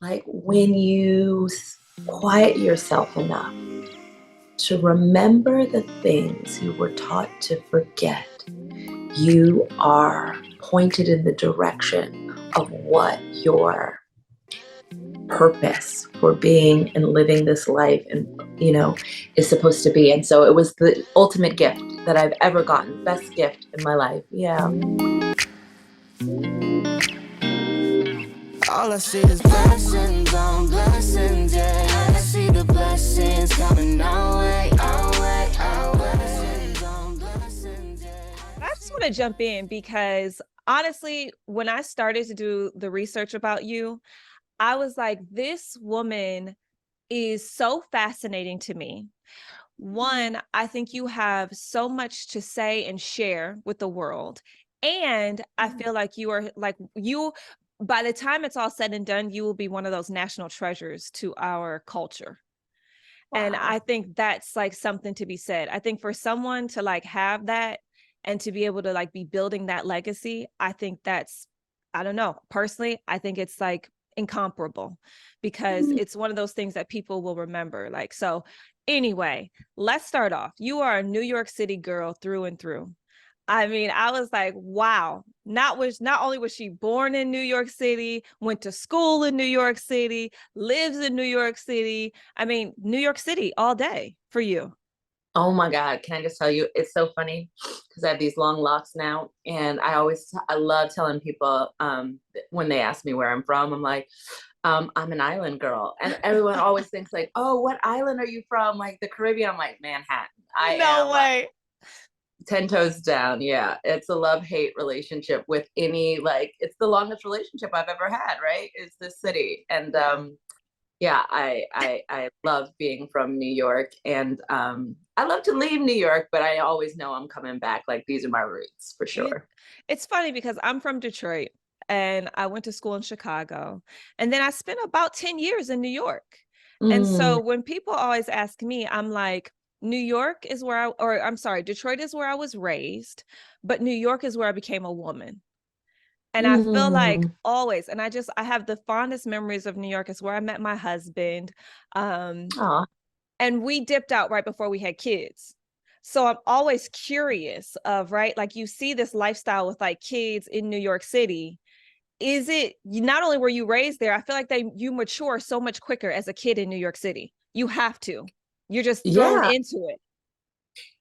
Like when you quiet yourself enough to remember the things you were taught to forget, you are pointed in the direction of what your purpose for being and living this life and is supposed to be. And so it was the ultimate gift that I've ever gotten, best gift in my life. Yeah. All I see is blessings on blessings, yeah. I see the blessings coming our way, our way, our way. Blessings on blessings, yeah. I just want to jump in because honestly, when I started to do the research about you, I was like, this woman is so fascinating to me. One, I think you have so much to say and share with the world. And I feel like you are like, by the time it's all said and done, you will be one of those national treasures to our culture. And I Wow. think that's like something to be said. I think for someone to like have that and to be able to like be building that legacy, I think that's, I don't know, personally, I think it's like incomparable because it's one of those things that people will remember. Like, so anyway, let's start off. You are a New York City girl through and through. I mean, I was like, wow. Not only was she born in New York City, went to school in New York City, lives in New York City. I mean, New York City all day for you. Oh my God. Can I just tell you, it's so funny because I have these long locks now. And I love telling people when they ask me where I'm from, I'm like, I'm an island girl. And everyone always thinks like, oh, what island are you from? Like the Caribbean. I'm like, Manhattan. I No am like way. 10 toes down. Yeah. It's a love-hate relationship with any, like, it's the longest relationship I've ever had, right? Is this city. And Yeah. yeah, I love being from New York, and I love to leave New York, but I always know I'm coming back. Like these are my roots for You, sure. it's funny because I'm from Detroit and I went to school in Chicago. And then I spent about 10 years in New York. And Mm, so when people always ask me, I'm like, New York is where or I'm sorry, Detroit is where I was raised, but New York is where I became a woman. And I feel like mm. always, and I have the fondest memories of New York is where I met my husband. Aw. And we dipped out right before we had kids. So I'm always curious of, right, like you see this lifestyle with like kids in New York City. Is it, not only were you raised there, I feel like you mature so much quicker as a kid in New York City. You have to. You're just thrown Yeah, into it.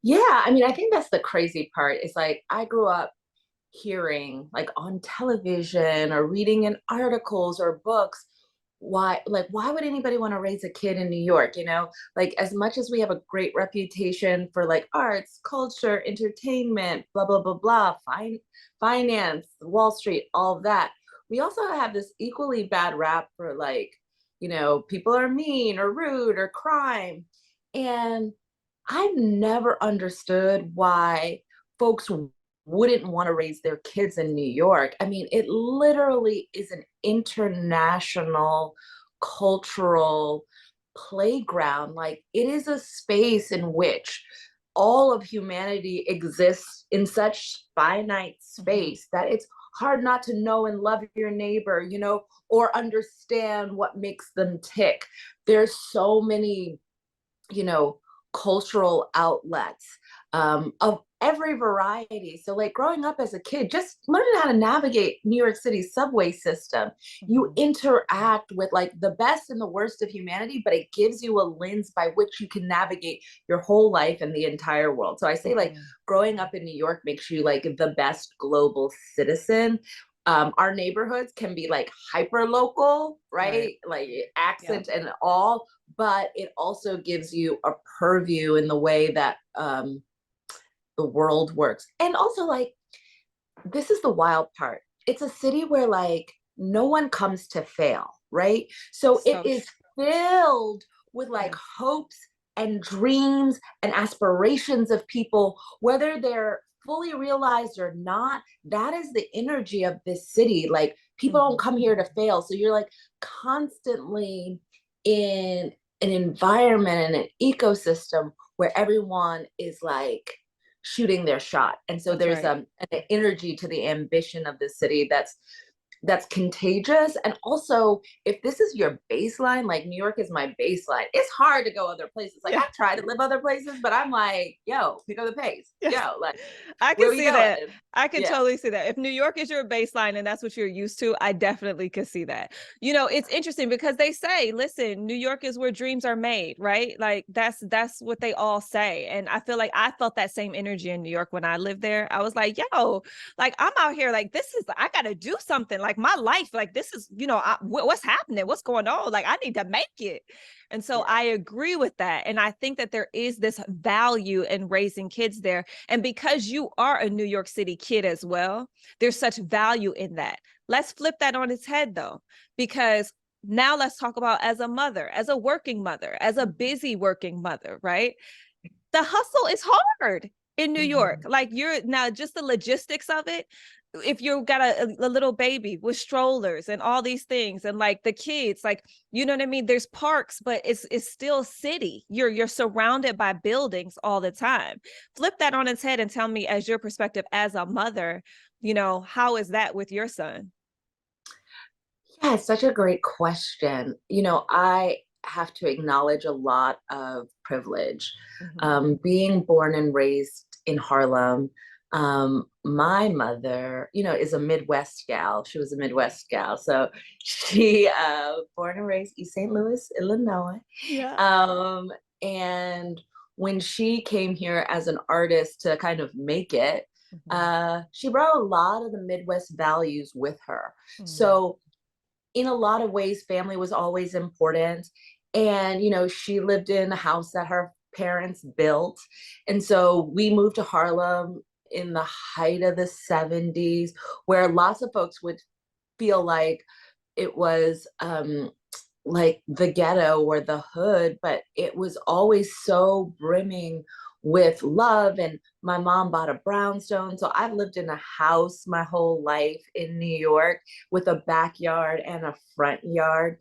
yeah. I mean, I think that's the crazy part. Is like I grew up hearing like on television or reading in articles or books why would anybody want to raise a kid in New York, like as much as we have a great reputation for like arts, culture, entertainment, blah blah blah blah, finance, Wall Street, all of that, we also have this equally bad rap for like, people are mean or rude or crime. And I've never understood why folks wouldn't want to raise their kids in New York. I mean, it literally is an international cultural playground. Like, it is a space in which all of humanity exists in such finite Mhm. space that it's hard not to know and love your neighbor, or understand what makes them tick. There's so many, you know, cultural outlets of every variety. So, like growing up as a kid, just learning how to navigate New York City's subway system, you Mhm. interact with like the best and the worst of humanity, but it gives you a lens by which you can navigate your whole life and the entire world. So, I say, like, Mhm. growing up in New York makes you like the best global citizen. Our neighborhoods can be like hyper local, Right. right? Like Yep. accent and all, but it also gives you a purview in the way that the world works. And also, like, this is the wild part. It's a city where, like, no one comes to fail, right? So it So is true. filled with like Yes. hopes and dreams and aspirations of people, whether they're fully realized or not. That is the energy of this city. Like, people don't Mhm. come here to fail. So you're like constantly in an environment and an ecosystem where everyone is like shooting their shot. And so That's there's right. an energy to the ambition of the city that's that's contagious. And also, if this is your baseline, like New York is my baseline, it's hard to go other places. Like Yeah. I've tried to live other places, but I'm like, yo, pick up the pace. Yes. Yo, like, I where can we see going? that. I can Yeah. totally see that. If New York is your baseline and that's what you're used to, I definitely could see that. You know, it's interesting because they say, listen, New York is where dreams are made, right? Like that's what they all say. And I feel like I felt that same energy in New York when I lived there. I was like, yo, like I'm out here, like this is, I got to do something. Like my life, like this is, you know, what's happening? What's going on? Like I need to make it. And so Yeah. I agree with that. And I think that there is this value in raising kids there. And because you are a New York City kid as well, there's such value in that. Let's flip that on its head though, because now let's talk about as a mother, as a working mother, as a busy working mother, right? The hustle is hard in New York. Like you're now just the logistics of it. If you've got a little baby with strollers and all these things, and like the kids, like, you know what I mean? There's parks, but it's still city. You're surrounded by buildings all the time. Flip that on its head and tell me, as your perspective as a mother, you know, how is that with your son? Yeah, it's such a great question. I have to acknowledge a lot of privilege. Mm-hmm. Being born and raised in Harlem, my mother, is a Midwest gal. She was a Midwest gal. So she, born and raised East St. Louis, Illinois. Yeah. Um, and when she came here as an artist to kind of make it, Mm-hmm. she brought a lot of the Midwest values with her. Mm-hmm. So in a lot of ways, family was always important. And, she lived in a house that her parents built. And so we moved to Harlem in the height of the 70s, where lots of folks would feel like it was like the ghetto or the hood, but it was always so brimming with love. And my mom bought a brownstone. So I've lived in a house my whole life in New York with a backyard and a front yard,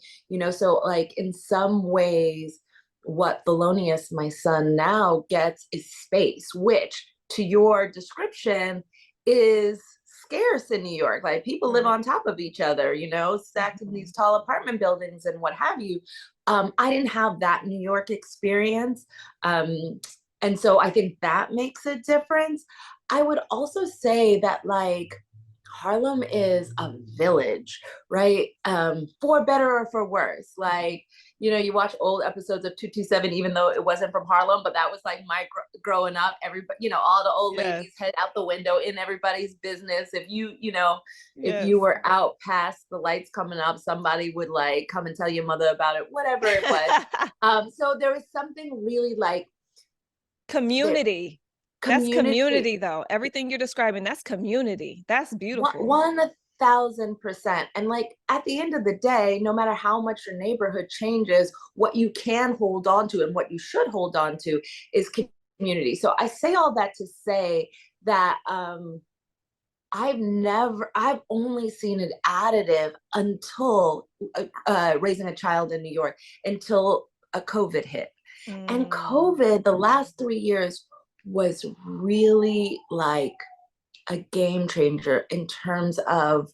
so like in some ways, what Thelonious, my son, now gets is space, which to your description is scarce in New York. Like people live Right. on top of each other, stacked in Mm-hmm. these tall apartment buildings and what have you. I didn't have that New York experience. And so I think that makes a difference. I would also say that like Harlem is a village, right? For better or for worse. Like, you watch old episodes of 227, even though it wasn't from Harlem, but that was like my growing up. Everybody, all the old Yes. ladies head out the window in everybody's business. If Yes. you were out past the lights coming up, somebody would like come and tell your mother about it, whatever it was. So there was something really like there, Community. That's community. community though. Everything you're describing, that's community. That's beautiful. 1,000%. And like at the end of the day, no matter how much your neighborhood changes, what you can hold on to and what you should hold on to is community. So I say all that to say that I've only seen it additive until raising a child in New York, until a COVID hit. And Mm. COVID, the last 3 years was really like a game changer in terms of,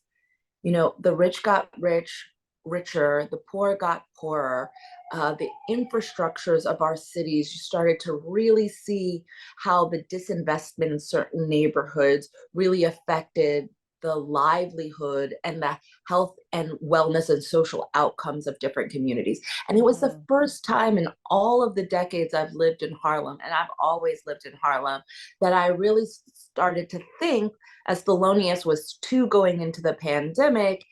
the rich got richer, the poor got poorer. The infrastructures of our cities, you started to really see how the disinvestment in certain neighborhoods really affected the livelihood and the health and wellness and social outcomes of different communities. And it was the Mhm. first time in all of the decades I've lived in Harlem, and I've always lived in Harlem, that I really started to think, as Thelonious was two going into the pandemic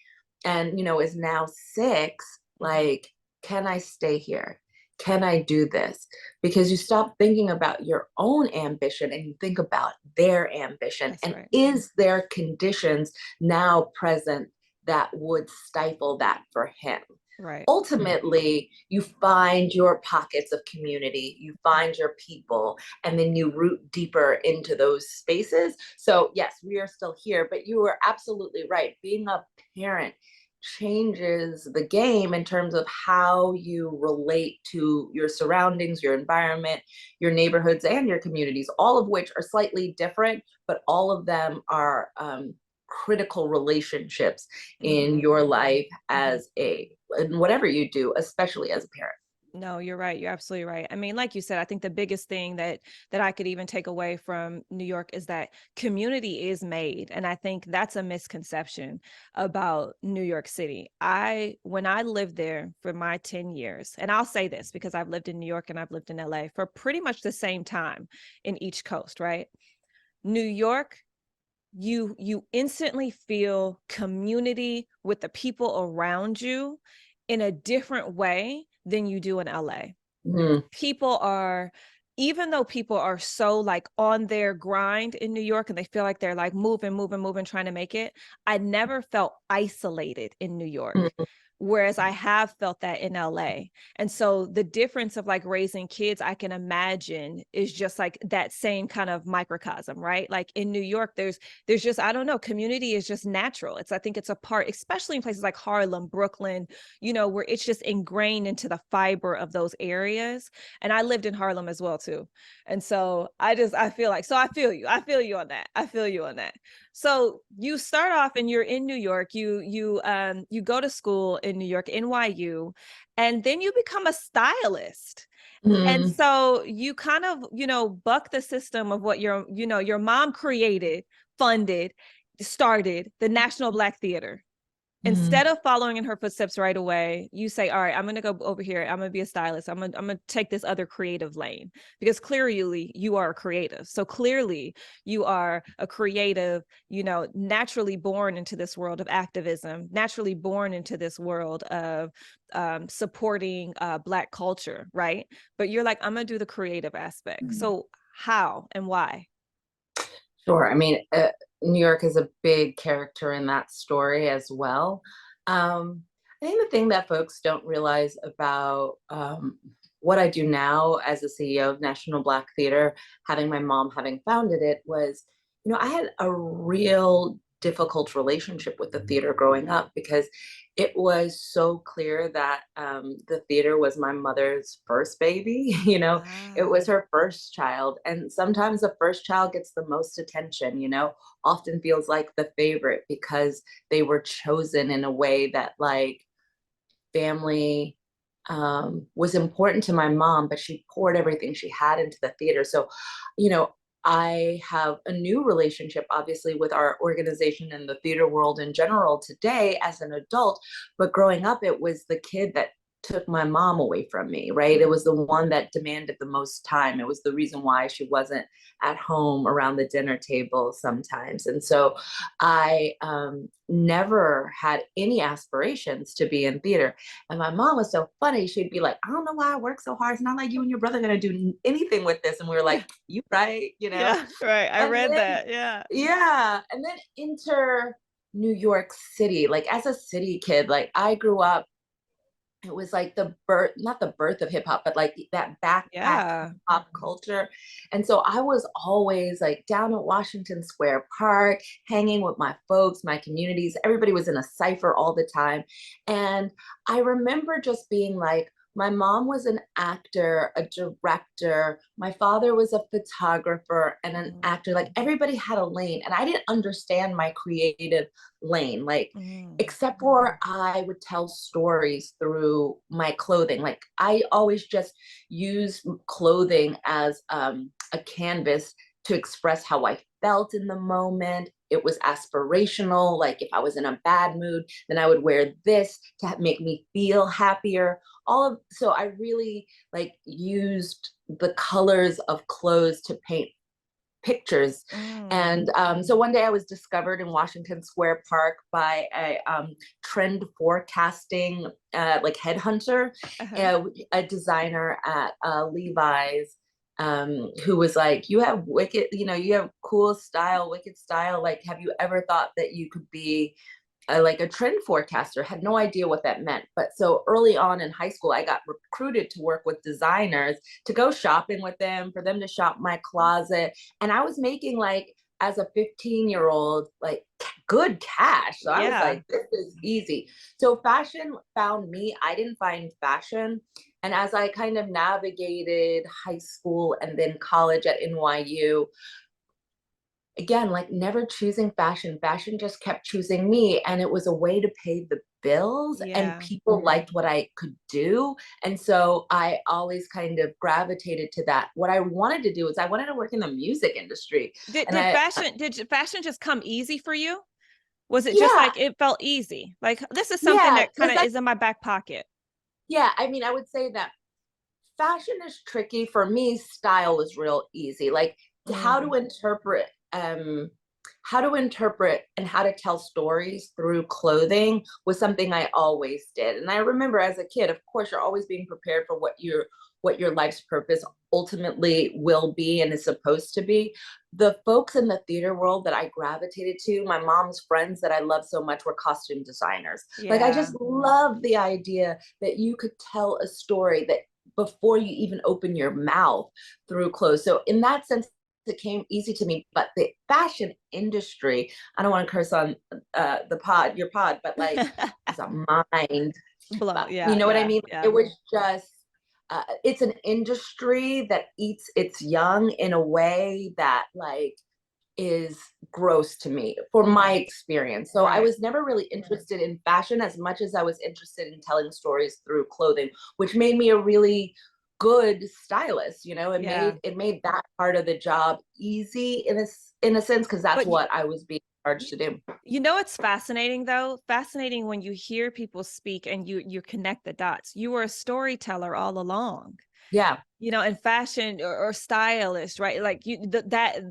and, is now six, like, can I stay here? Can I do this? Because you stop thinking about your own ambition and you think about their ambition. That's And right. is there conditions now present that would stifle that for him? Right. Ultimately, you find your pockets of community, you find your people, and then you root deeper into those spaces. So, yes, we are still here, but you were absolutely right. Being a parent changes the game in terms of how you relate to your surroundings, your environment, your neighborhoods, and your communities, all of which are slightly different, but all of them are critical relationships in Mhm. your life Mhm. as in whatever you do, especially as a parent. No, you're right. You're absolutely right. I mean, like you said, I think the biggest thing that I could even take away from New York is that community is made. And I think that's a misconception about New York City. When I lived there for my 10 years, and I'll say this because I've lived in New York and I've lived in LA for pretty much the same time in each coast, right? New York, you instantly feel community with the people around you in a different way than you do in LA. Mhm. People are, even though people are so like on their grind in New York and they feel like they're like moving, trying to make it, I never felt isolated in New York. Mhm. Whereas I have felt that in LA. And so the difference of like raising kids, I can imagine is just like that same kind of microcosm, right? Like in New York, there's just, I don't know, community is just natural. I think it's a part, especially in places like Harlem, Brooklyn, where it's just ingrained into the fiber of those areas. And I lived in Harlem as well too. And so I feel like, so I feel you. I feel you on that. I feel you on that. So you start off and you're in New York. You go to school in New York, NYU, and then you become a stylist. And Mhm. so you kind of, buck the system of what your mom created, funded, started the National Black Theater. Mhm. Instead of following in her footsteps right away, you say, all right, I'm going to go over here. I'm going to be a stylist. I'm going to take this other creative lane, because clearly you are a creative. So clearly you are a creative, naturally born into this world of activism, naturally born into this world of supporting Black culture, right? But you're like, I'm going to do the creative aspect. Mhm. So how and why? Sure. I mean, New York is a big character in that story as well. I think the thing that folks don't realize about what I do now as a CEO of National Black Theater, having my mom having founded it, was, I had a real difficult relationship with the theater growing up because it was so clear that the theater was my mother's first baby. It was Ah. her first child. And sometimes the first child gets the most attention, often feels like the favorite because they were chosen in a way that, like, family was important to my mom, but she poured everything she had into the theater. So, you know, I have a new relationship, obviously, with our organization and the theater world in general today as an adult. But growing up, it was the kid that took my mom away from me, right? It was the one that demanded the most time. It was the reason why she wasn't at home around the dinner table sometimes. And so I never had any aspirations to be in theater. And my mom was so funny. She'd be like, I don't know why I work so hard. It's not like you and your brother are going to do anything with this. And we were like, you right, Yeah, right. I And read then, that. Yeah. yeah. And then enter New York City. Like, as a city kid, like, I grew up, it was like the birth, not the birth of hip hop, but like that backpack Yeah. pop culture. And so I was always like down at Washington Square Park, hanging with my folks, my communities. Everybody was in a cipher all the time. And I remember just being like, my mom was an actor, a director. My father was a photographer and an Mhm. actor. Like, everybody had a lane, and I didn't understand my creative lane. Like, Mhm. except for I would tell stories through my clothing. Like, I always just use clothing as a canvas to express how I felt in the moment. It was aspirational. Like, if I was in a bad mood, then I would wear this to make me feel happier. So I really like used the colors of clothes to paint pictures. Mm. And so one day I was discovered in Washington Square Park by a trend forecasting like headhunter, Uh-huh. a designer at Levi's, who was like, you have wicked, you have cool style, wicked style. Like, have you ever thought that you could be like a trend forecaster? Had no idea what that meant. But so early on in high school, I got recruited to work with designers, to go shopping with them, for them to shop my closet. And I was making, like, as a 15-year-old, like, good cash. So I was Yeah. like, this is easy. So fashion found me. I didn't find fashion. And as I kind of navigated high school and then college at NYU, again, like never choosing fashion. Fashion just kept choosing me. And it was a way to pay the bills, and Yeah. people liked what I could do. And so I always kind of gravitated to that. What I wanted to do is I wanted to work in the music industry. Did And did fashion did fashion just come easy for you? Was it just yeah, like it felt easy? Like this is something yeah, that kind because of is in my back pocket. yeah, I mean, I would say that fashion is tricky. For me, style is real easy. Like how to Mm, interpret how to interpret and how to tell stories through clothing was something I always did. And I remember as a kid, of course, you're always being prepared for what your life's purpose ultimately will be and is supposed to be. The folks in the theater world that I gravitated to, my mom's friends that I love so much, were costume designers. Like I yeah. just love the idea that you could tell a story that before you even open your mouth through clothes. So in that sense, it came easy to me. But the fashion industry, I don't want to curse on your pod, but like it's a mind. Blow. But you Yeah, know what I yeah, mean? It yeah. was just it's an industry that eats its young in a way that like is gross to me for my Right. experience. So I Right. was never really interested in fashion as much as I was interested in telling stories through clothing, which made me a really good stylist. You know, Yeah. it made that part of the job easy in a sense, because that's But you, what I was being charged you to do. you know it's fascinating though? Fascinating when you hear people speak and you connect the dots. You were a storyteller all along. Yeah. You know, in fashion or stylist, right? Like that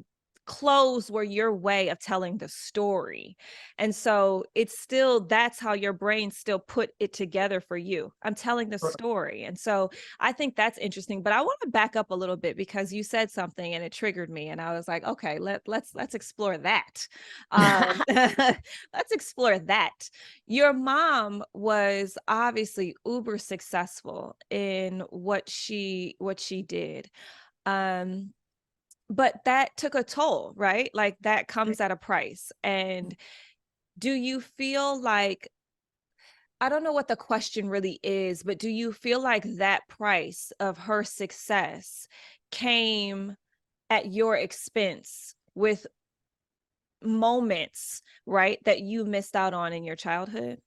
clothes were your way of telling the story. And so it's still that's how your brain still put it together for you. I'm telling the story. And so I think that's interesting. But I want to back up a little bit because you said something and it triggered me. And I was like, okay, let's explore that. Let's explore that. Your mom was obviously uber successful in what she did. Um, but that took a toll, right? Like that comes at a price. And do you feel like, I don't know what the question really is, but do you feel like that price of her success came at your expense with moments, right, that you missed out on in your childhood?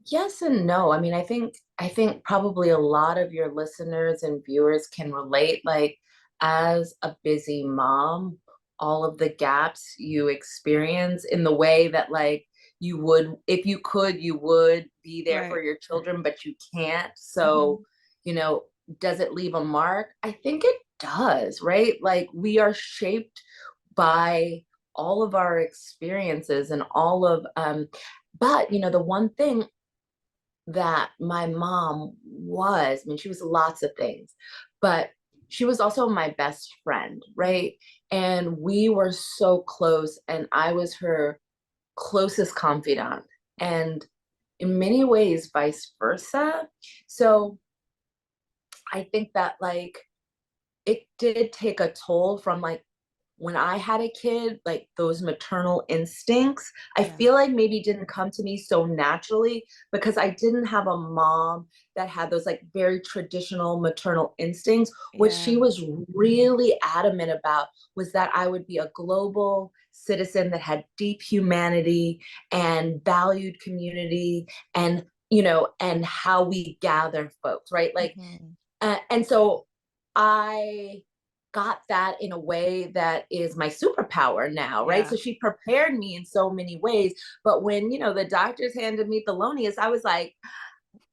Yes and no. I mean, I think probably a lot of your listeners and viewers can relate. Like, as a busy mom, all of the gaps you experience in the way that like you would, if you could, you would be there Right. for your children, but you can't. So, Hmm. you know, does it leave a mark? I think it does, right? Like we are shaped by all of our experiences and all of but you know, the one thing that my mom was, I mean, she was lots of things, but she was also my best friend, right? And we were so close, and I was her closest confidant. And in many ways, vice versa. So I think that like it did take a toll from like when I had a kid, like those maternal instincts, I Yeah. feel like maybe didn't come to me so naturally because I didn't have a mom that had those like very traditional maternal instincts. What she Yeah. was really adamant about was that I would be a global citizen that had deep humanity and valued community and, you know, and how we gather folks, right? Like, Hmm. and so I got that in a way that is my superpower now, right? Yeah. So she prepared me in so many ways. But when, you know, the doctors handed me Thelonious, I was like,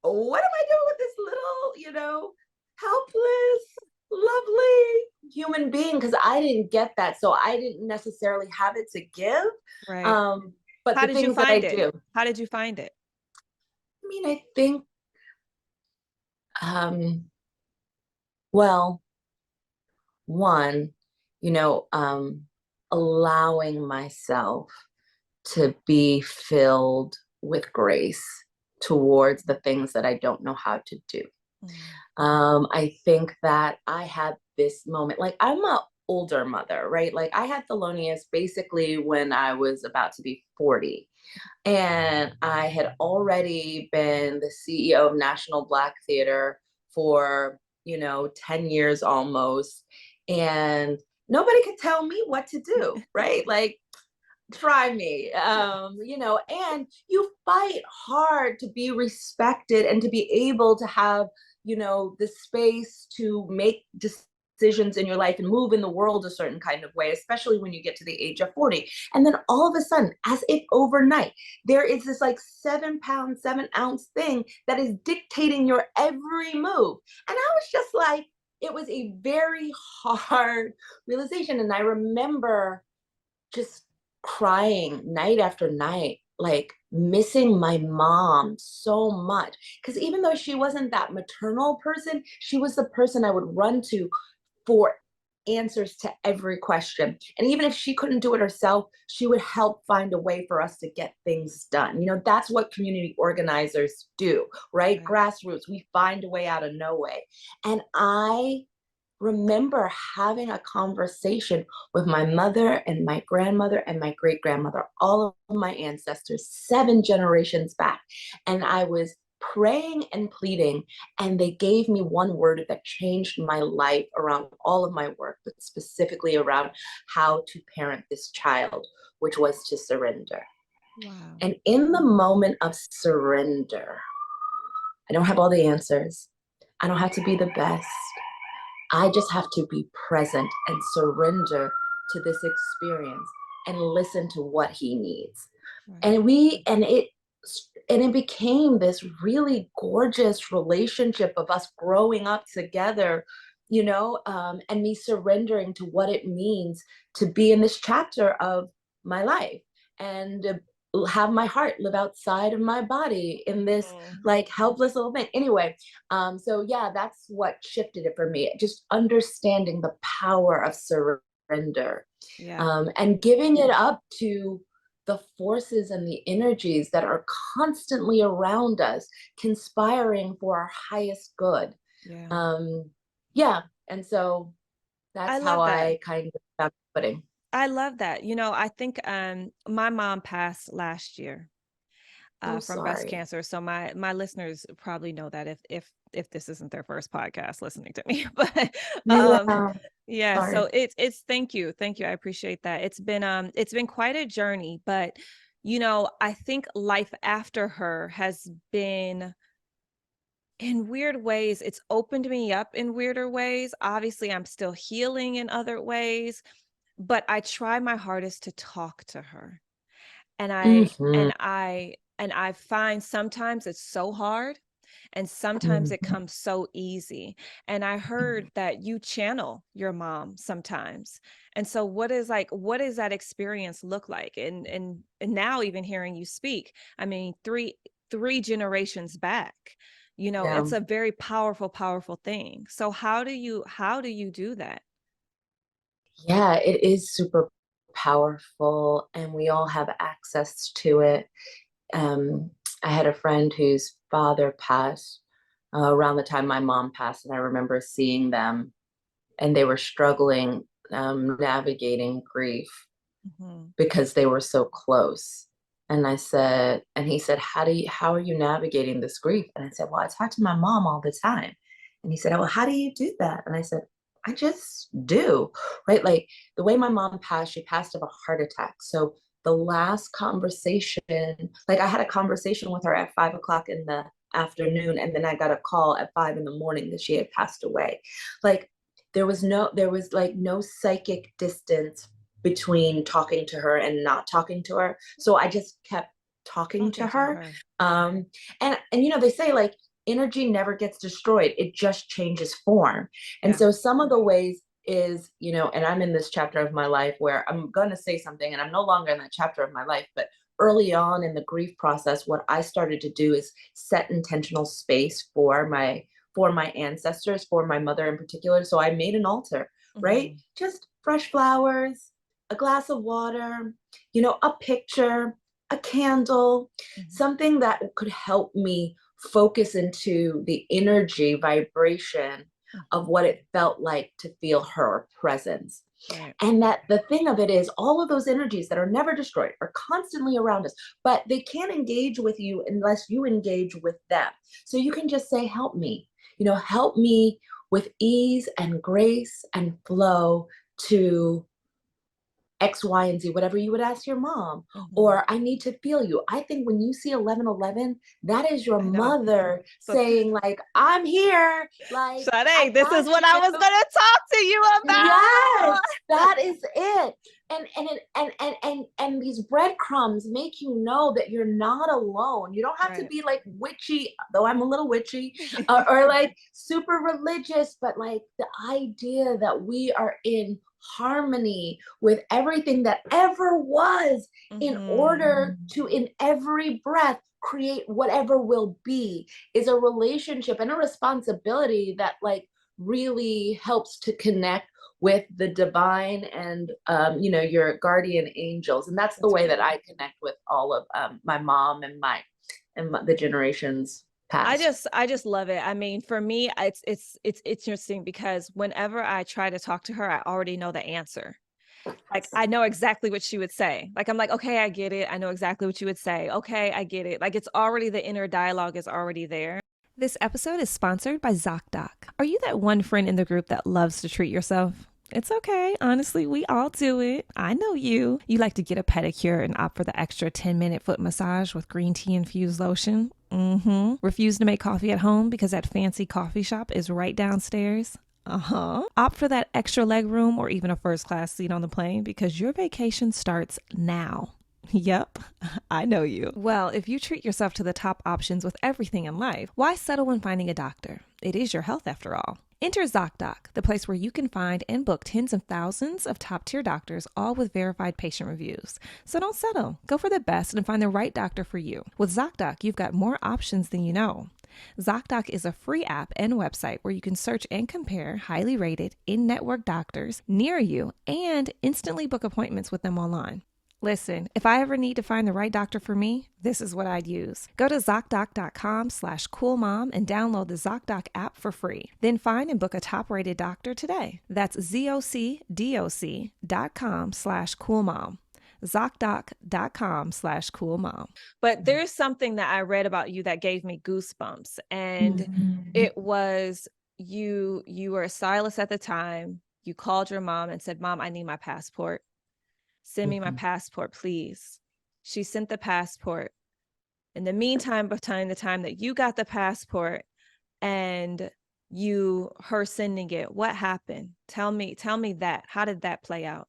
what am I doing with this little, you know, helpless, lovely human being? Because I didn't get that. So I didn't necessarily have it to give. Right. Um, but How the did you things that I find it? do, How did you find it? I mean, I think, um, well, one, you know, allowing myself to be filled with grace towards the things that I don't know how to do. Mm. I think that I had this moment, like I'm a older mother, right? Like I had Thelonious basically when I was about to be 40. And I had already been the CEO of National Black Theater for, you know, 10 years almost. And, nobody could tell me what to do, right? Like, try me, you know, and you fight hard to be respected and to be able to have, you know, the space to make decisions in your life and move in the world a certain kind of way, especially when you get to the age of 40. And then all of a sudden, as if overnight, there is this like 7 pound, 7 ounce thing that is dictating your every move. And I was just like, it was a very hard realization. And I remember just crying night after night, like missing my mom so much. Because even though she wasn't that maternal person, she was the person I would run to for answers to every question. And even if she couldn't do it herself, she would help find a way for us to get things done. You know, that's what community organizers do, right? Right. Grassroots, we find a way out of no way. And I remember having a conversation with my mother and my grandmother and my great grandmother, all of my ancestors, 7 generations back. And I was praying and pleading, and they gave me one word that changed my life around all of my work, but specifically around how to parent this child, which was to surrender. Wow. And in the moment of surrender, I don't have all the answers. I don't have to be the best. I just have to be present and surrender to this experience and listen to what he needs. Right. And it became this really gorgeous relationship of us growing up together, you know, and me surrendering to what it means to be in this chapter of my life and have my heart live outside of my body in this Mm. like helpless little thing. Anyway, so yeah, that's what shifted it for me. Just understanding the power of surrender, Yeah. and giving it up to the forces and the energies that are constantly around us, conspiring for our highest good. Yeah. Um, yeah, and so I that's how love that. I kind of found footing. I love that. You know, I think my mom passed last year So from breast sorry. cancer. So my listeners probably know that if this isn't their first podcast listening to me. But Yeah, yeah, sorry. so it's thank you. Thank you. I appreciate that. It's been quite a journey, but you know, I think life after her has been in weird ways. It's opened me up in weirder ways. Obviously, I'm still healing in other ways, but I try my hardest to talk to her. And I Mhm, and I and I find sometimes it's so hard and sometimes it mhm. comes so easy. And I heard that you channel your mom sometimes. And so what does that experience look like? And now even hearing you speak, I mean, three generations back, you know, Yeah. it's a very powerful, powerful thing. So how do you do that? Yeah, it is super powerful, and we all have access to it. Um, I had a friend whose father passed around the time my mom passed, and I remember seeing them, and they were struggling navigating grief Mhm. because they were so close. And I said, and he said, how are you navigating this grief? And I said, well, I talk to my mom all the time. And he said, well, how do you do that? And I said, I just do, right? Like the way my mom passed, she passed of a heart attack. So the last conversation, like I had a conversation with her at 5 o'clock in the afternoon, and then I got a call at 5 in the morning that she had passed away. Like there was like no psychic distance between talking to her and not talking to her. So I just kept talking to Talking to her. her. Um, and you know, they say like energy never gets destroyed, it just changes form. And Yeah. so some of the ways is, you know, and I'm in this chapter of my life where I'm going to say something and I'm no longer in that chapter of my life, but early on in the grief process, what I started to do is set intentional space for my ancestors, for my mother in particular. So I made an altar, right? Mhm. Just fresh flowers, a glass of water, you know, a picture, a candle, Mhm. something that could help me focus into the energy vibration of Mhm. what it felt like to feel her presence. Right. And that the thing of it is, all of those energies that are never destroyed are constantly around us, but they can't engage with you unless you engage with them. So you can just say, help me, you know, help me with ease and grace and flow to X, Y, and Z, whatever you would ask your mom, Mhm. or I need to feel you. I think when you see 1111, that is your I know. mother So saying like, I'm here, like I Sade, this got is what I was you. gonna talk to you Yes, about. that is it. And these breadcrumbs make you know that you're not alone. You don't have to Right. be like witchy, though I'm a little witchy, or like super religious, but like the idea that we are in harmony with everything that ever was in order to, in every breath, create whatever will be is a relationship and a responsibility that like really helps to connect with the divine and your guardian angels. And that's the That's way right. that I connect with all of my mom and the generations past. I just love it. I mean, for me, it's interesting because whenever I try to talk to her, I already know the answer. Like I know exactly what she would say. Like I'm like, okay, I get it. I know exactly what you would say. Okay, I get it. Like it's already, the inner dialogue is already there. This episode is sponsored by ZocDoc. Are you that one friend in the group that loves to treat yourself? It's okay. Honestly, we all do it. I know you. You like to get a pedicure and opt for the extra 10-minute foot massage with green tea infused lotion. Refuse to make coffee at home because that fancy coffee shop is right downstairs. Opt for that extra leg room or even a first class seat on the plane because your vacation starts now. Yep, I know you. Well, if you treat yourself to the top options with everything in life, why settle when finding a doctor? It is your health after all. Enter ZocDoc, the place where you can find and book tens of thousands of top-tier doctors, all with verified patient reviews. So don't settle. Go for the best and find the right doctor for you. With ZocDoc, you've got more options than you know. ZocDoc is a free app and website where you can search and compare highly rated in-network doctors near you and instantly book appointments with them online. Listen, if I ever need to find the right doctor for me, this is what I'd use. Go to ZocDoc.com/coolmom and download the ZocDoc app for free. Then find and book a top-rated doctor today. That's ZocDoc.com/coolmom. ZocDoc.com/coolmom. But there's something that I read about you that gave me goosebumps. And it was you were a stylist at the time. You called your mom and said, Mom, I need my passport. Send me my passport, please. She sent the passport. In the meantime, between the time that you got the passport and her sending it, what happened? Tell me that. How did that play out?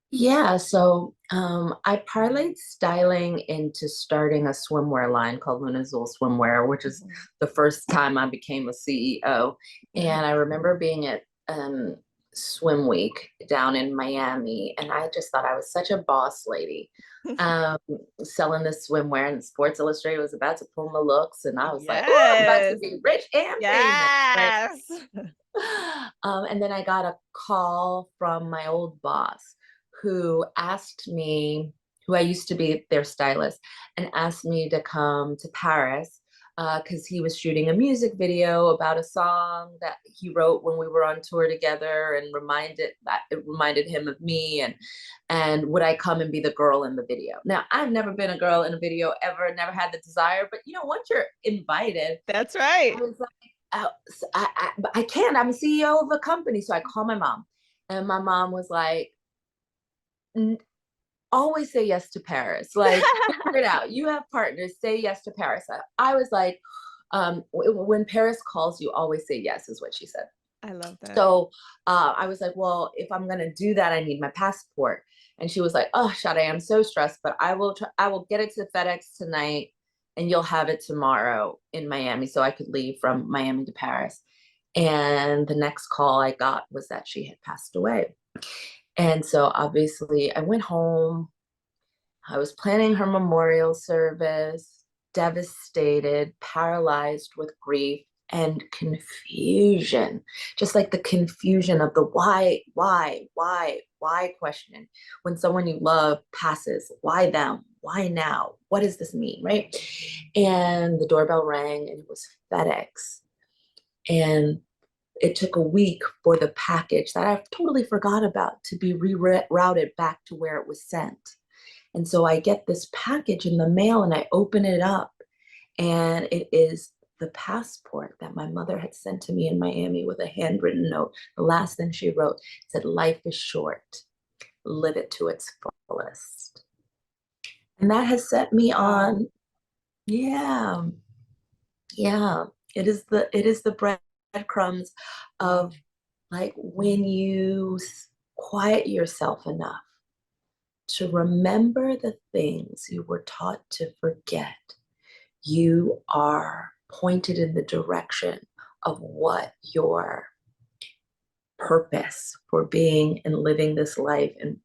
Yeah, so I parlayed styling into starting a swimwear line called Luna Azul Swimwear, which is the first time I became a CEO. And I remember being at Swim Week down in Miami, and I just thought I was such a boss lady, um, selling this swimwear, and Sports Illustrated was about to pull my looks, and I was like, "Oh, I'm about to Yes. be rich and famous!" Right? Yes. And then I got a call from my old boss who asked me, who I used to be their stylist, and asked me to come to Paris because he was shooting a music video about a song that he wrote when we were on tour together, and it reminded him of me, and would I come and be the girl in the video? Now, I've never been a girl in a video ever, never had the desire, but once you're invited, That's I right. was like, so but I can't. I'm a CEO of a company. So I called my mom, and my mom was like, always say yes to Paris. Like, figure it out. You have partners. Say yes to Paris. I was like, when Paris calls you, always say yes, is what she said. I love that. So I was like, well, if I'm gonna do that, I need my passport. And she was like, oh, Sade, I'm so stressed, but I will get it to FedEx tonight, and you'll have it tomorrow in Miami. So I could leave from Miami to Paris. And the next call I got was that she had passed away. And so obviously I went home. I was planning her memorial service, devastated, paralyzed with grief and confusion, just like the confusion of the why question. When someone you love passes, why them? Why now? What does this mean, right? And the doorbell rang, and it was FedEx. And it took a week for the package that I've totally forgot about to be rerouted back to where it was sent. And so I get this package in the mail, and I open it up, and it is the passport that my mother had sent to me in Miami with a handwritten note. The last thing she wrote said, "Life is short, live it to its fullest." And that has set me Wow. on, yeah, yeah. It is the breadcrumbs Wow. of, like, when you quiet yourself enough to remember the things you were taught to forget, you are pointed in the direction of what your purpose for being and living this life and,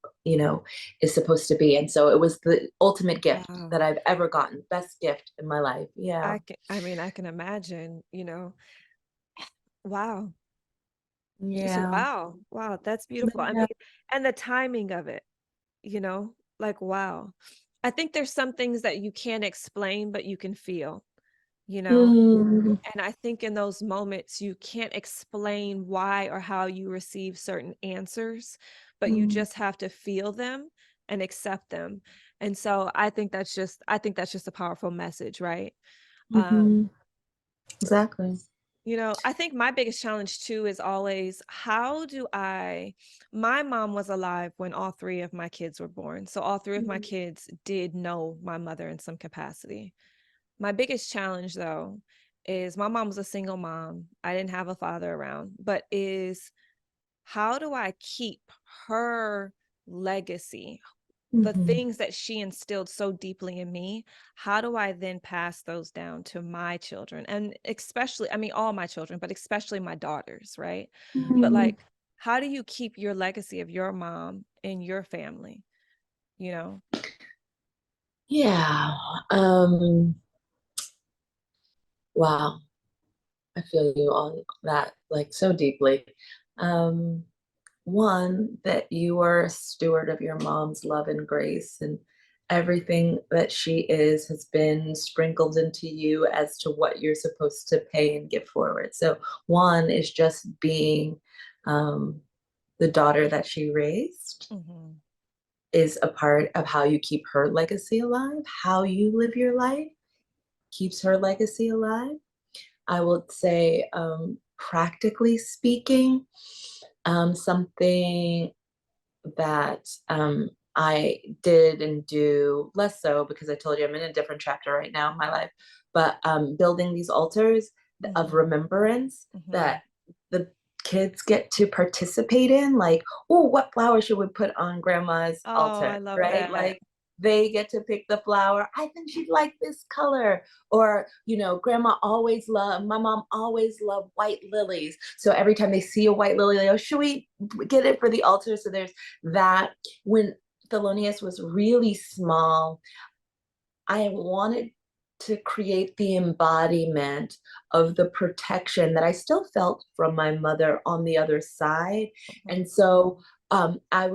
is supposed to be. And so it was the ultimate gift Wow. that I've ever gotten, best gift in my life. Yeah. I mean, I can imagine, wow. Just Yeah. wow. Wow, that's beautiful. I Yeah. mean, and the timing of it, like wow. I think there's some things that you can't explain, but you can feel, you know? Mm, And I think in those moments, you can't explain why or how you receive certain answers, but you mm, just have to feel them and accept them. And so I think that's just a powerful message, right? Um, mhm. Exactly. I think my biggest challenge too is always my mom was alive when all three of my kids were born. So all three of my Mm, kids did know my mother in some capacity. My biggest challenge though is my mom was a single mom. I didn't have a father around, but is how do I keep her legacy, the mhm, things that she instilled so deeply in me? How do I then pass those down to my children? And especially, I mean, all my children, but especially my daughters, right? But mhm. like, how do you keep your legacy of your mom in your family? You know? Yeah. Wow. I feel you on that, like, so deeply. Um, One, that you are a steward of your mom's love and grace, and everything that she is has been sprinkled into you as to what you're supposed to pay and give forward. So, one is just being, um, the daughter that she raised, Hmm. is a part of how you keep her legacy alive. How you live your life keeps her legacy alive. I would say, practically speaking, something that I did and do less so, because I told you I'm in a different chapter right now in my life, but building these altars of Hmm. remembrance Hmm. that the kids get to participate in, like, oh, what flower should we put on grandma's Oh, I altar, love right? that. Like, they get to pick the flower. I think she'd like this color. Or, my mom always loved white lilies. So every time they see a white lily, they go, should we get it for the altar? So there's that. When Thelonious was really small, I wanted to create the embodiment of the protection that I still felt from my mother on the other side. Mhm. And so I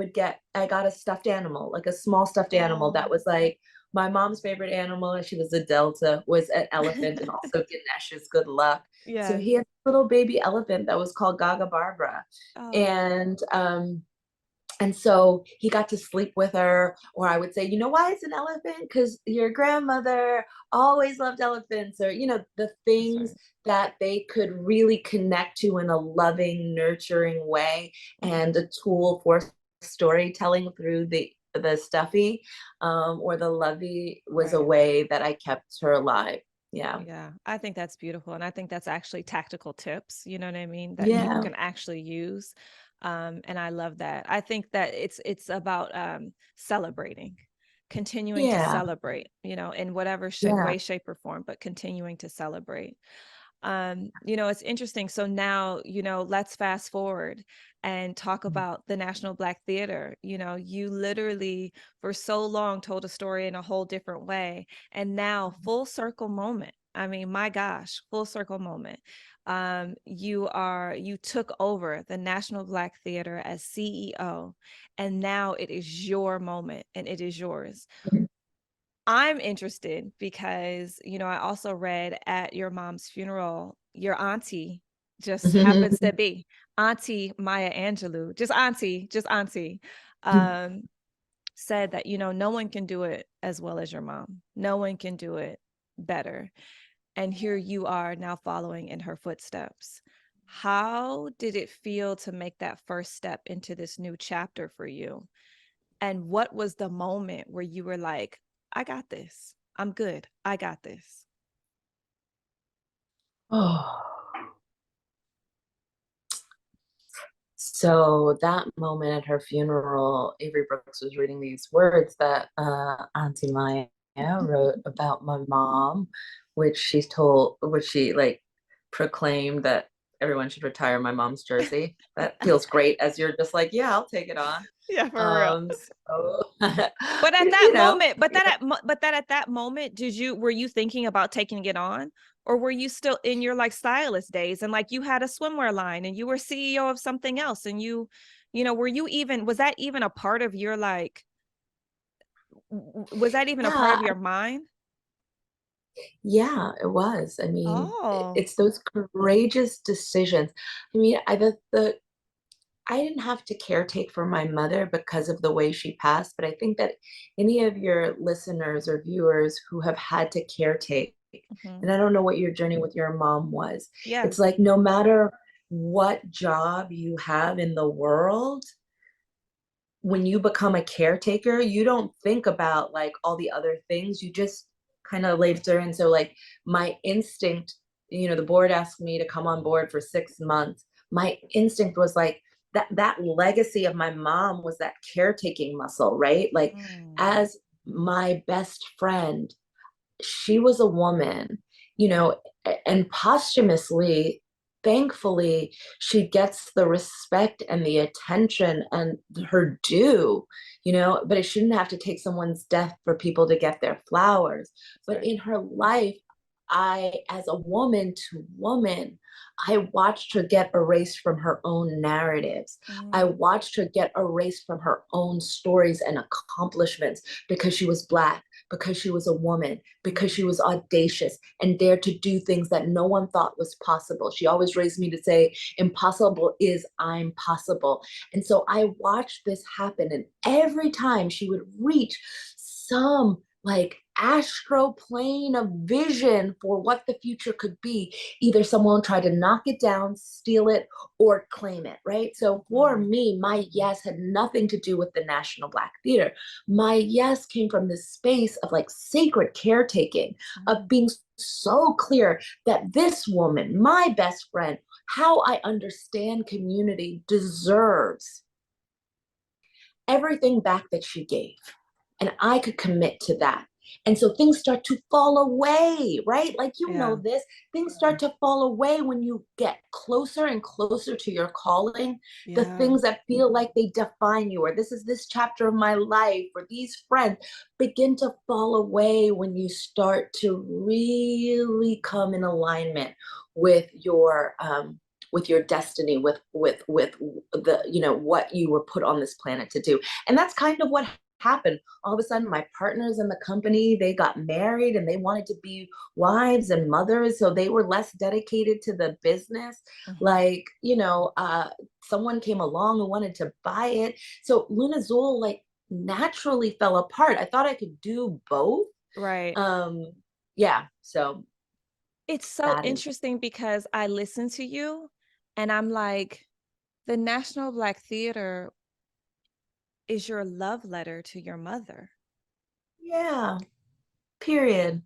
got a stuffed animal, like a small stuffed animal that Oh. was like my mom's favorite animal, and she was a Delta, was an elephant, and also Ganesh's good luck. So Yes. he had a little baby elephant that was called Gaga Barbara. Oh. And so he got to sleep with her, or I would say, you know why it's an elephant? Because your grandmother always loved elephants, or, the That's things right. that they could really connect to in a loving, nurturing way, and Mhm. a tool for storytelling through the stuffy, or the lovey, was a Right. way that I kept her alive. Yeah. Yeah, I think that's beautiful. And I think that's actually tactical tips, you know what I mean, that people Yeah. can actually use. And I love that. I think that it's about celebrating, continuing to Yeah. celebrate, in whatever Yeah. way, shape, or form, but continuing to celebrate. It's interesting. So now, let's fast forward and talk about the National Black Theater. You literally for so long told a story in a whole different way. And now full circle moment. I mean, my gosh, full circle moment. You took over the National Black Theater as CEO, and now it is your moment and it is yours. I'm interested because, I also read at your mom's funeral, your auntie just happens to be Auntie Maya Angelou, just auntie, um, said that, no one can do it as well as your mom. No one can do it better. And here you are now following in her footsteps. How did it feel to make that first step into this new chapter for you? And what was the moment where you were like, I got this. I'm good. I got this. Oh, so that moment at her funeral, Avery Brooks was reading these words that Auntie Maya wrote about my mom, which she like proclaimed that everyone should retire my mom's jersey. That feels great as you're just like, yeah, I'll take it on. Yeah, for real. So, But at that you know, moment, but that at that moment, were you thinking about taking it on? Or were you still in your like stylist days and like you had a swimwear line and you were CEO of something else and was that even a part of your like was that even a part of yeah, your mind? yeah, it was. I mean, Oh. it's those courageous decisions. I mean, I didn't have to caretake for my mother because of the way she passed, but I think that any of your listeners or viewers who have had to caretake, Mhm. and I don't know what your journey with your mom was, Yeah. it's like no matter what job you have in the world, when you become a caretaker, you don't think about like all the other things. You just kind of live through. And so, like, my instinct, the board asked me to come on board for 6 months. My instinct was like, that legacy of my mom was that caretaking muscle, right? Like, Mm. as my best friend, she was a woman, you know, and posthumously, thankfully, she gets the respect and the attention and her due, but it shouldn't have to take someone's death for people to get their flowers. That's But right. in her life, as a woman to woman, I watched her get erased from her own narratives. I Mm. watched her get erased from her own stories and accomplishments because she was Black, because she was a woman, because Mm. she was audacious and dared to do things that no one thought was possible. She always raised me to say, impossible is I'm possible. And so I watched this happen. And every time she would reach some like astro plane of vision for what the future could be, either someone tried to knock it down, steal it, or claim it, right? So for Mhm. me, my yes had nothing to do with the National Black Theater. My yes came from this space of like sacred caretaking, of Mm. being so clear that this woman, my best friend, how I understand community, deserves everything back that she gave. And I could commit to that. And so things start to fall away, right? Like, Yeah. this, things start to fall away when you get closer and closer to your calling. The Yeah. things that feel like they define you, or this is this chapter of my life, or these friends begin to fall away when you start to really come in alignment with your destiny, with the what you were put on this planet to do. And that's kind of what happened. All of a sudden, my partners in the company, they got married and they wanted to be wives and mothers, so they were less dedicated to the business. Mhm. Like, someone came along and wanted to buy it, so Luna Zool like naturally fell apart. I thought I could do both. Right. um yeah, so It's so that is. interesting because I listen to you and I'm like, the National Black Theater is your love letter to your mother. Yeah, period.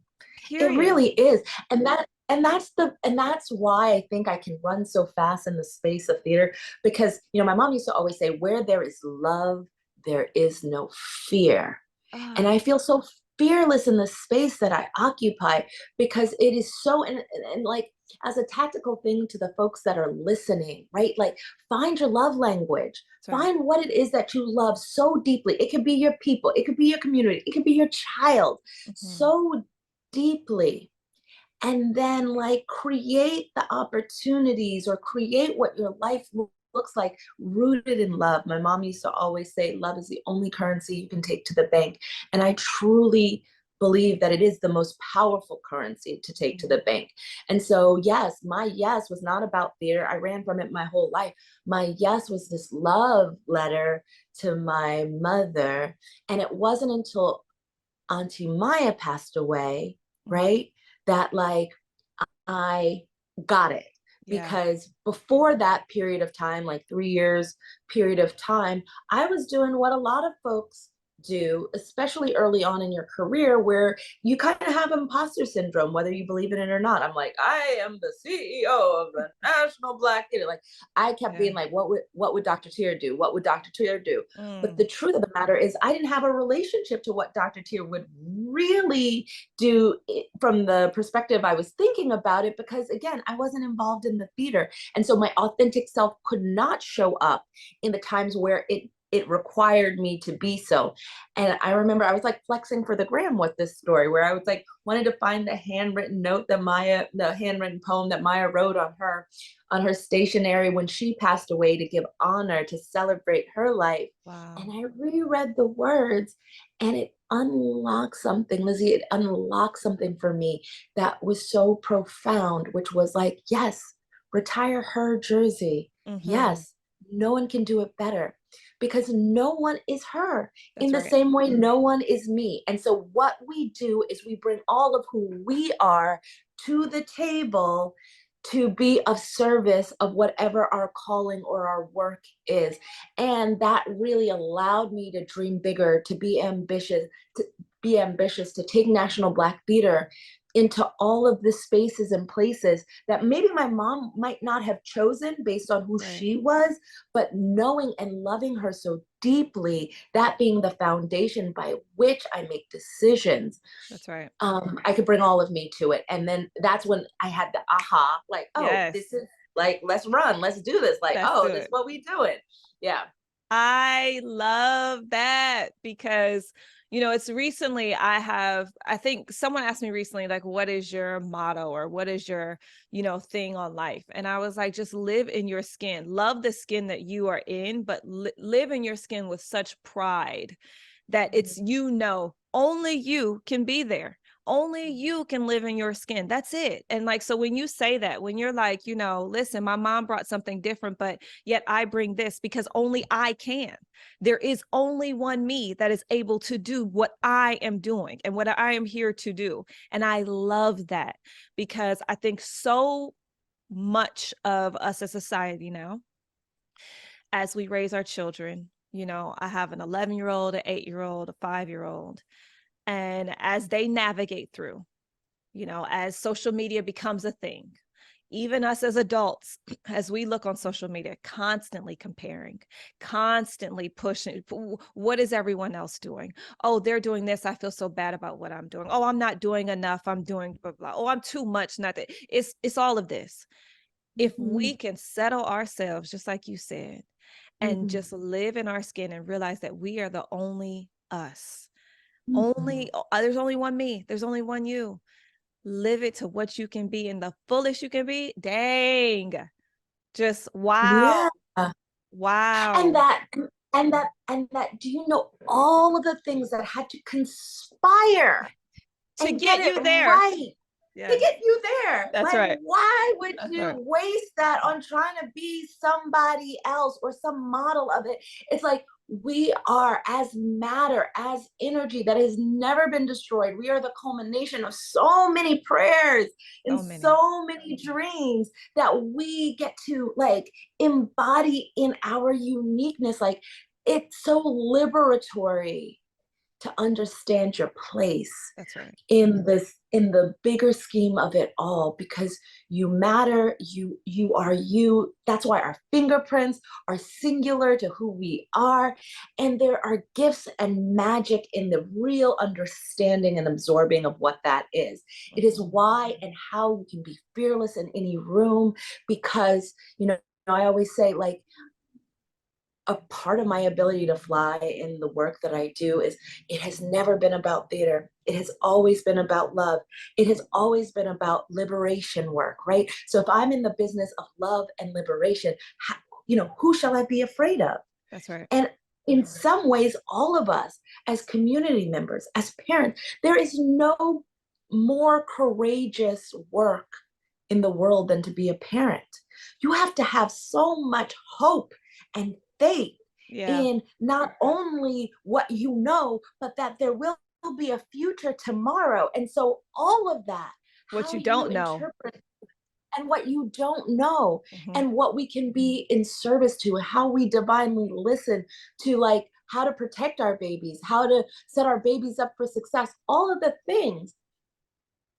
It Period. really is. And that's why I think I can run so fast in the space of theater, because my mom used to always say, where there is love, there is no fear. And Ah, I feel so fearless in the space that I occupy, because it is so, and like, as a tactical thing to the folks that are listening, right? Like, find your love language. that's right. Find what it is that you love so deeply. It could be your people, it could be your community, it could be your child, Mhm. so deeply. And then, like, create the opportunities, or create what your life looks like, rooted in love. My mom used to always say, love is the only currency you can take to the bank. And I truly believe that it is the most powerful currency to take to Mhm. the bank. And so, yes, my yes was not about theater. I ran from it my whole life. My yes was this love letter to my mother. And it wasn't until Auntie Maya passed away, Mhm. right? That, like, I got it. Yeah. Because before that period of time, like 3 years period of time, I was doing what a lot of folks do, especially early on in your career, where you kind of have imposter syndrome, whether you believe in it or not. I'm like, I am the CEO of the National Black Theater. Like, I kept Yeah. being like, what would Dr. Tier do? What would Dr. Tier do? But Mm, the truth of the matter is, I didn't have a relationship to what Dr. Tier would really do from the perspective I was thinking about it, because again, I wasn't involved in the theater. And so my authentic self could not show up in the times where it required me to be so. And I remember I was like flexing for the gram with this story, where I was like wanted to find the handwritten note that the handwritten poem that Maya wrote on her stationery when she passed away, to give honor, to celebrate her life. wow. And I reread the words, and it unlocked something, Lizzy. It unlocked something for me that was so profound, which was like, yes, retire her jersey. Mm-hmm. Yes, no one can do it better, because no one is her in That's the right. same way no one is me. And so what we do is we bring all of who we are to the table to be of service of whatever our calling or our work is. And that really allowed me to dream bigger, to be ambitious, to take National Black Theater into all of the spaces and places that maybe my mom might not have chosen based on who Right. she was, but knowing and loving her so deeply, that being the foundation by which I make decisions, That's right. I could bring all of me to it. And then that's when I had the aha, like, oh, Yes. this is like, let's run, let's do this. Like, Let's oh, do this is it. what we doing. Yeah. I love that because, it's recently I think someone asked me recently, like, what is your motto or what is your, thing on life? And I was like, just live in your skin, love the skin that you are in, but live in your skin with such pride that it's, only you can be there. Only you can live in your skin. That's it. And like, so when you say that, when you're like, listen, my mom brought something different, but yet I bring this because only I can. There is only one me that is able to do what I am doing and what I am here to do. And I love that because I think so much of us as society now, as we raise our children, I have an 11-year-old, an 8-year-old, a 5-year-old, and as they navigate through, as social media becomes a thing, even us as adults, as we look on social media, constantly comparing, constantly pushing, what is everyone else doing? Oh, they're doing this. I feel so bad about what I'm doing. Oh, I'm not doing enough. I'm doing blah, blah. Oh, I'm too much. Not that it's all of this. If Mm-hmm. we can settle ourselves, just like you said, and Mm-hmm. just live in our skin and realize that we are the only us. Mm-hmm. There's only one me. There's only one you. Live it to what you can be and the fullest you can be. Dang. Just wow. Yeah. And Wow. that, and that, do you know all of the things that had to conspire To and get get it you there. right to Yes, get you there? that's Like, right. why would That's you right. waste that on trying to be somebody else or some model of it? It's like, we are as matter, as energy that has never been destroyed. We are the culmination of so many prayers and So many. so many dreams that we get to like embody in our uniqueness. Like, it's so liberatory to understand your place That's right. in the bigger scheme of it all, because you matter, you are you. That's why our fingerprints are singular to who we are, and there are gifts and magic in the real understanding and absorbing of what that is. It is why and how you can be fearless in any room, because I always say, like, a part of my ability to fly in the work that I do is, it has never been about theater. It has always been about love. It has always been about liberation work, right? So if I'm in the business of love and liberation, who shall I be afraid of? That's right. And in some ways, all of us as community members, as parents, there is no more courageous work in the world than to be a parent. You have to have so much hope and faith Yeah. in not only what you know, but that there will be a future tomorrow. And so all of that, What how you you don't know. interpret and what you don't know, Mm-hmm. and what we can be in service to, how we divinely listen to, like, how to protect our babies, how to set our babies up for success, all of the things.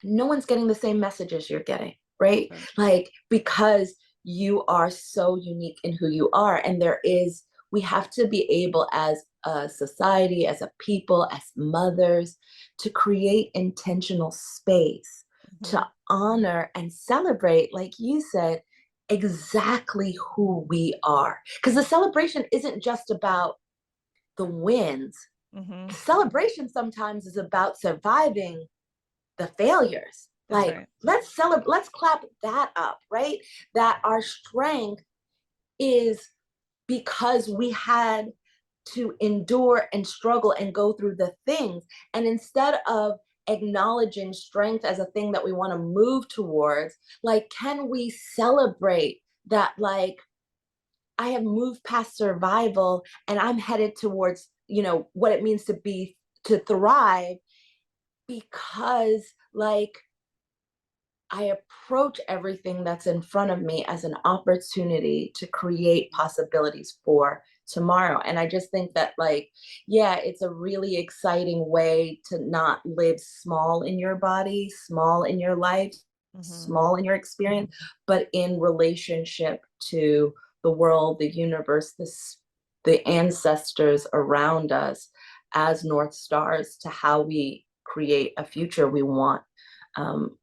No one's getting the same messages you're getting, right? Right. Like, because you are so unique in who you are. And we have to be able, as a society, as a people, as mothers, to create intentional space Mm-hmm. to honor and celebrate, like you said, exactly who we are. Because the celebration isn't just about the wins. Mm-hmm. The celebration sometimes is about surviving the failures. That's Like, right. let's celebrate, let's clap that up, right? That our strength is because we had to endure and struggle and go through the things. And instead of acknowledging strength as a thing that we want to move towards, like, can we celebrate that, like, I have moved past survival and I'm headed towards, what it means to thrive, because, like, I approach everything that's in front of me as an opportunity to create possibilities for tomorrow. And I just think that, like, yeah, it's a really exciting way to not live small in your body, small in your life, Mm-hmm. small in your experience, but in relationship to the world, the universe, the ancestors around us, as North Stars to how we create a future we want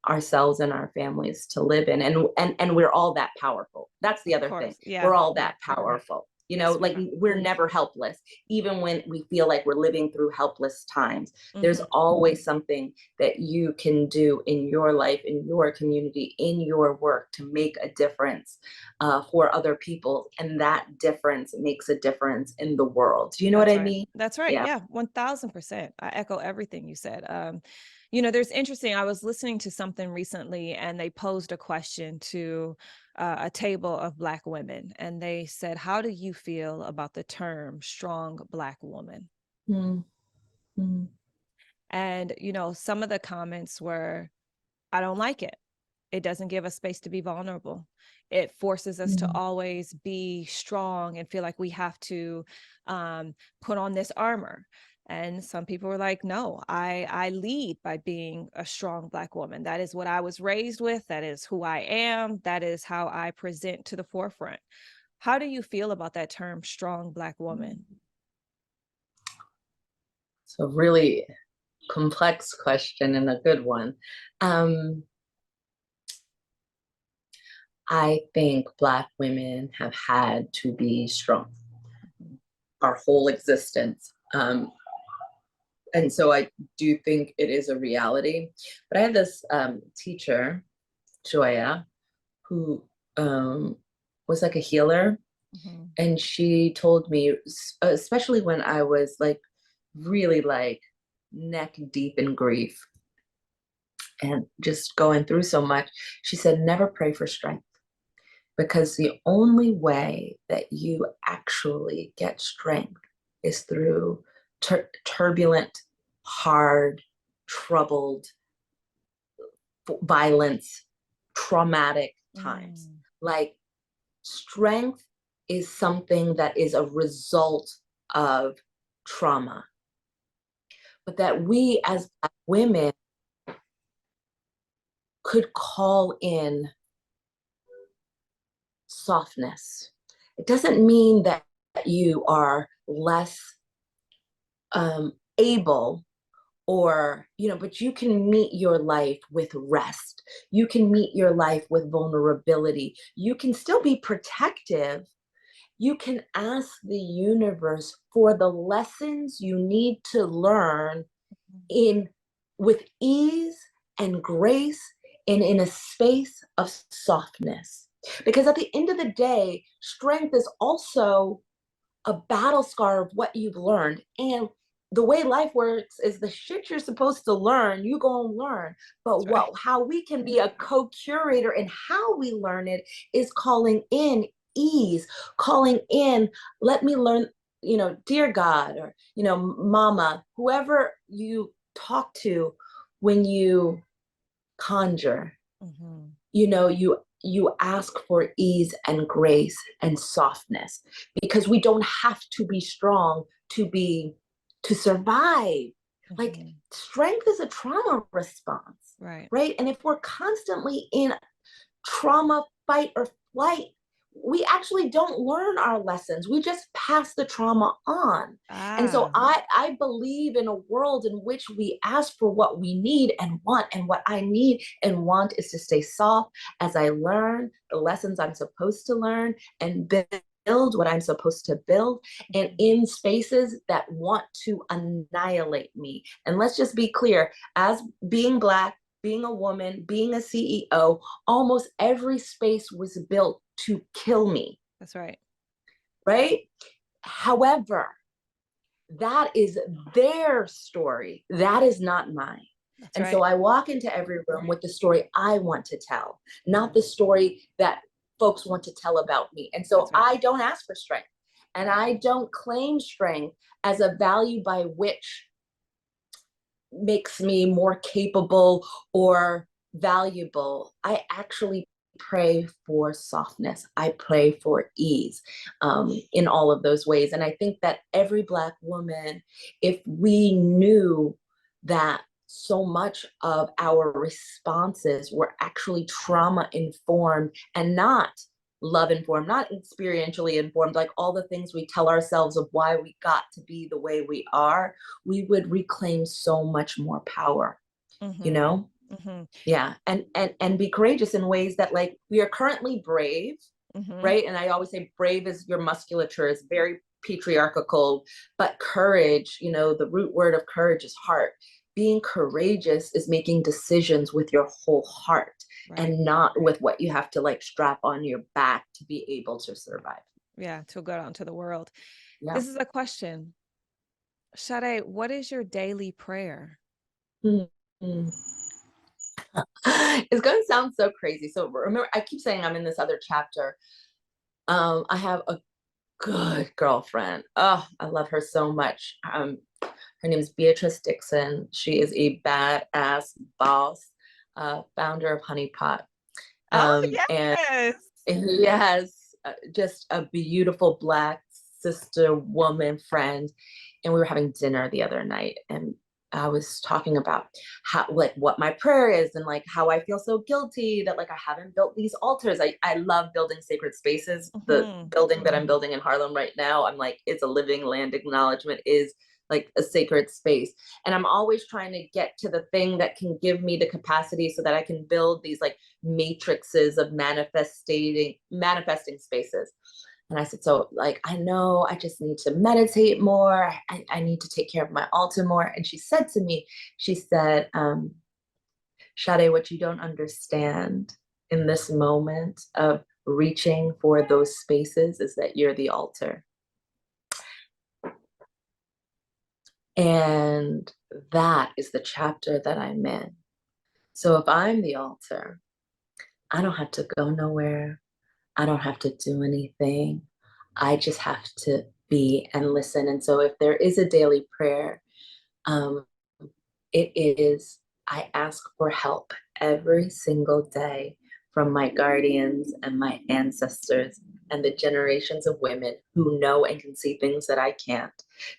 ourselves and our families to live in. And we're all that powerful. That's the Of other thing. course. Yeah. We're all that powerful. Yes, we Like, are. we're never helpless. Even when we feel like we're living through helpless times, there's Mm-hmm. always something that you can do in your life, in your community, in your work, to make a difference for other people. And that difference makes a difference in the world. Do you know what That's I right. mean? That's right. Yeah. Yeah, 1000%. I echo everything you said. There's interesting. I was listening to something recently and they posed a question to a table of Black women. And they said, how do you feel about the term strong Black woman? Mm-hmm. And, some of the comments were, I don't like it. It doesn't give us space to be vulnerable. It forces us to always be strong and feel like we have to put on this armor. And some people were like, no, I lead by being a strong Black woman. That is what I was raised with. That is who I am. That is how I present to the forefront. How do you feel about that term, strong Black woman? So, really complex question and a good one. I think Black women have had to be strong our whole existence. And so I do think it is a reality. But I had this teacher, Joya, who was like a healer. Mm-hmm. And she told me, especially when I was like really like neck deep in grief and just going through so much, she said, never pray for strength. Because the only way that you actually get strength is through turbulent, hard, troubled, violence, traumatic times. Mm. Like, strength is something that is a result of trauma, but that we as Black women could call in softness. It doesn't mean that you are less able, or, but you can meet your life with rest. You can meet your life with vulnerability. You can still be protective. You can ask the universe for the lessons you need to learn in with ease and grace, and in a space of softness. Because at the end of the day, strength is also a battle scar of what you've learned. And the way life works is the shit you're supposed to learn, you go and learn. But That's right. how we can be a co-curator in how we learn it is calling in ease, calling in, let me learn, dear God, or, mama, whoever you talk to when you conjure, Mm-hmm. you ask for ease and grace and softness, because we don't have to be strong to survive. Like, strength is a trauma response, Right. right? And if we're constantly in trauma, fight or flight, we actually don't learn our lessons. We just pass the trauma on. And so I believe in a world in which we ask for what we need and want. And what I need and want is to stay soft as I learn the lessons I'm supposed to learn and build what I'm supposed to build, and in spaces that want to annihilate me. And let's just be clear, as being Black, being a woman, being a CEO, almost every space was built to kill me. That's right. Right? However, that is their story. That is not mine. That's and right. so I walk into every room with the story I want to tell, not the story that folks want to tell about me. And so right. I don't ask for strength, and I don't claim strength as a value by which makes me more capable or valuable. I actually pray for softness. I pray for ease, in all of those ways. And I think that every Black woman, if we knew that so much of our responses were actually trauma informed and not love informed, not experientially informed, like all the things we tell ourselves of why we got to be the way we are, we would reclaim so much more power, you know? Yeah. And be courageous in ways that, like, we are currently brave, right? And I always say brave is your musculature, is very patriarchal, but courage, you know, the root word of courage is heart. Being courageous is making decisions with your whole heart, and not with what you have to like strap on your back to be able to survive. Yeah, to go out into the world. Yeah. This is a question. Sade, what is your daily prayer? Mm-hmm. It's going to sound so crazy. So remember, I keep saying I'm in this other chapter. I have a good girlfriend. Oh, I love her so much. Her name is Beatrice Dixon. She is a badass boss, founder of Honey Pot. Oh, And yes. yes, just a beautiful Black sister, woman, friend. And we were having dinner the other night, and I was talking about how, like, what my prayer is, and like how I feel so guilty that like I haven't built these altars. I love building sacred spaces. The building that I'm building in Harlem right now, I'm like, it's a living land acknowledgement, is like a sacred space. And I'm always trying to get to the thing that can give me the capacity so that I can build these like matrices of manifesting spaces. And I said, so like, I know I just need to meditate more. I need to take care of my altar more. And she said to me, she said, Sade, what you don't understand in this moment of reaching for those spaces is that you're the altar. And that is the chapter that I'm in. So if I'm the altar, I don't have to go nowhere. I don't have to do anything. I just have to be and listen. And so if there is a daily prayer, it is, I ask for help every single day from my guardians and my ancestors and the generations of women who know and can see things that I can't,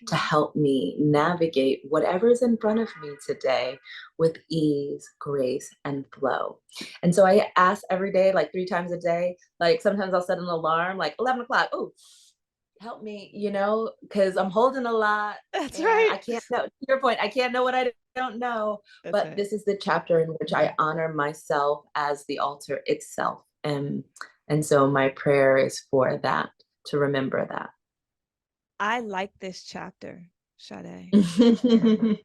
to help me navigate whatever's in front of me today with ease, grace, and flow. And so I ask every day, like 3 times a day. Like sometimes I'll set an alarm, like 11 o'clock. Oh, help me, you know, because I'm holding a lot. That's And right. I can't know, to your point, I can't know what I don't know. But this is the chapter in which I honor myself as the altar itself. And so my prayer is for that, to remember that. I like this chapter, Sade. It's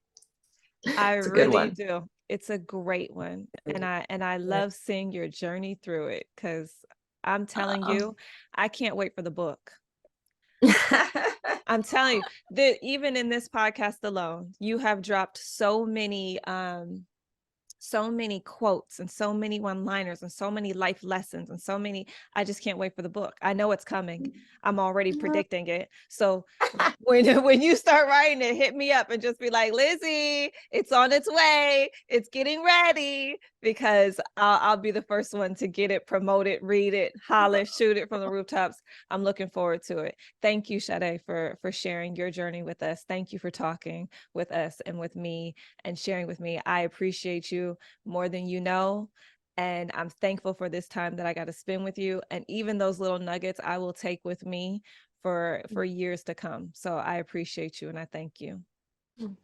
I a good really one. do. It's a great one. And I love seeing your journey through it, because I'm telling you, I can't wait for the book. I'm telling you that even in this podcast alone, you have dropped so many so many quotes and so many one-liners and so many life lessons and so many. I just can't wait for the book. I know it's coming. I'm already predicting it. So when you start writing it, hit me up and just be like, Lizzy, it's on its way. It's getting ready, because I'll be the first one to get it, promote it, read it, holler, shoot it from the rooftops. I'm looking forward to it. Thank you, Sade, for sharing your journey with us. Thank you for talking with us and with me and sharing with me. I appreciate you more than you know. And I'm thankful for this time that I got to spend with you. And even those little nuggets I will take with me for years to come. So I appreciate you and I thank you.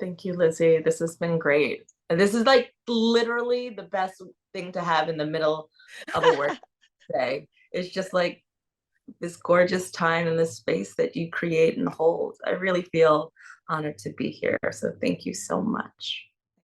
Thank you, Lizzy. This has been great. And this is like literally the best thing to have in the middle of a work day. It's just like this gorgeous time and this space that you create and hold. I really feel honored to be here. So thank you so much.